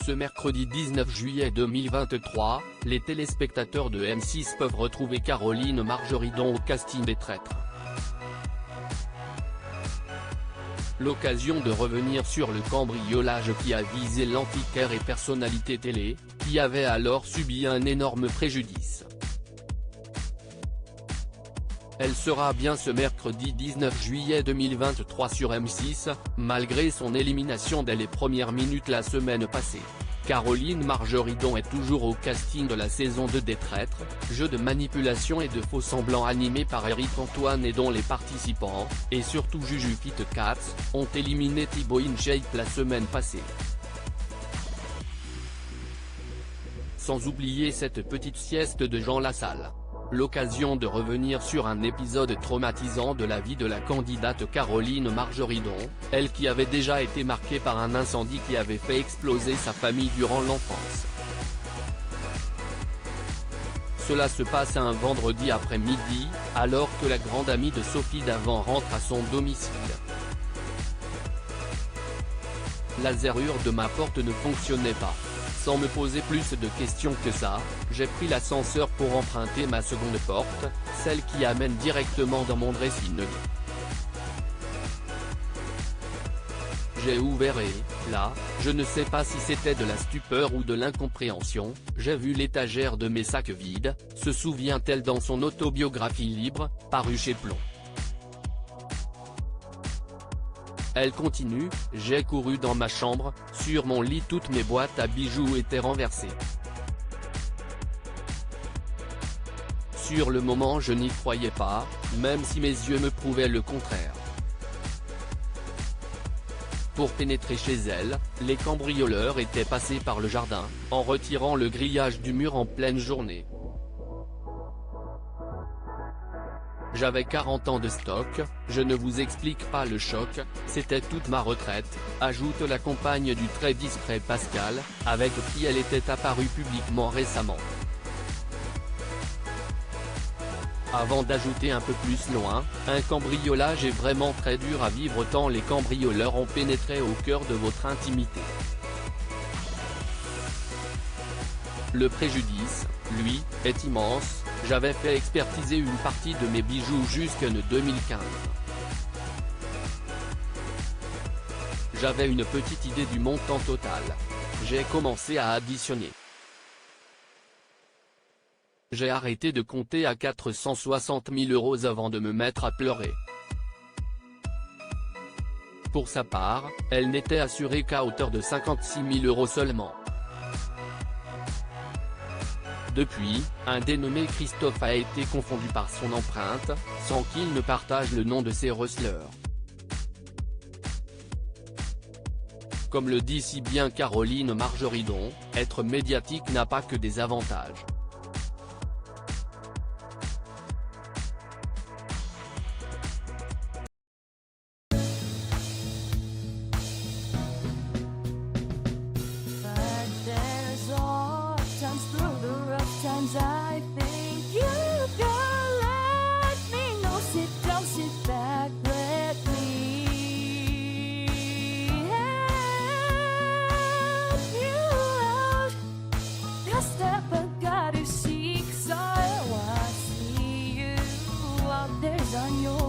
Ce mercredi 19 juillet 2023, les téléspectateurs de M6 peuvent retrouver Caroline Margeridon au casting des Traîtres. L'occasion de revenir sur le cambriolage qui a visé l'antiquaire et personnalité télé, qui avait alors subi un énorme préjudice. Elle sera bien ce mercredi 19 juillet 2023 sur M6, malgré son élimination dès les premières minutes la semaine passée. Caroline Margeridon est toujours au casting de la saison 2 des Traîtres, jeu de manipulation et de faux semblants animé par Eric Antoine et dont les participants, et surtout Juju Fitcats, ont éliminé Thibaut InShape la semaine passée. Sans oublier cette petite sieste de Jean Lassalle. L'occasion de revenir sur un épisode traumatisant de la vie de la candidate Caroline Margeridon, elle qui avait déjà été marquée par un incendie qui avait fait exploser sa famille durant l'enfance. Cela se passe un vendredi après-midi, alors que la grande amie de Sophie Davant rentre à son domicile. La serrure de ma porte ne fonctionnait pas. Sans me poser plus de questions que ça, j'ai pris l'ascenseur pour emprunter ma seconde porte, celle qui amène directement dans mon dressing. J'ai ouvert et, là, je ne sais pas si c'était de la stupeur ou de l'incompréhension, j'ai vu l'étagère de mes sacs vide, se souvient-elle dans son autobiographie Libre, parue chez Plomb. Elle continue, j'ai couru dans ma chambre, sur mon lit toutes mes boîtes à bijoux étaient renversées. Sur le moment je n'y croyais pas, même si mes yeux me prouvaient le contraire. Pour pénétrer chez elle, les cambrioleurs étaient passés par le jardin, en retirant le grillage du mur en pleine journée. J'avais 40 ans de stock, je ne vous explique pas le choc, c'était toute ma retraite, ajoute la compagne du très discret Pascal, avec qui elle était apparue publiquement récemment. Avant d'ajouter un peu plus loin, un cambriolage est vraiment très dur à vivre tant les cambrioleurs ont pénétré au cœur de votre intimité. Le préjudice, lui, est immense, j'avais fait expertiser une partie de mes bijoux jusqu'en 2015. J'avais une petite idée du montant total. J'ai commencé à additionner. J'ai arrêté de compter à 460 000 € avant de me mettre à pleurer. Pour sa part, elle n'était assurée qu'à hauteur de 56 000 € seulement. Depuis, un dénommé Christophe a été confondu par son empreinte, sans qu'il ne partage le nom de ses receleurs. Comme le dit si bien Caroline Margeridon, être médiatique n'a pas que des avantages. I think you can let me know. Sit down, sit back, let me help you out. The step I gotta seek, so I see you out there's on your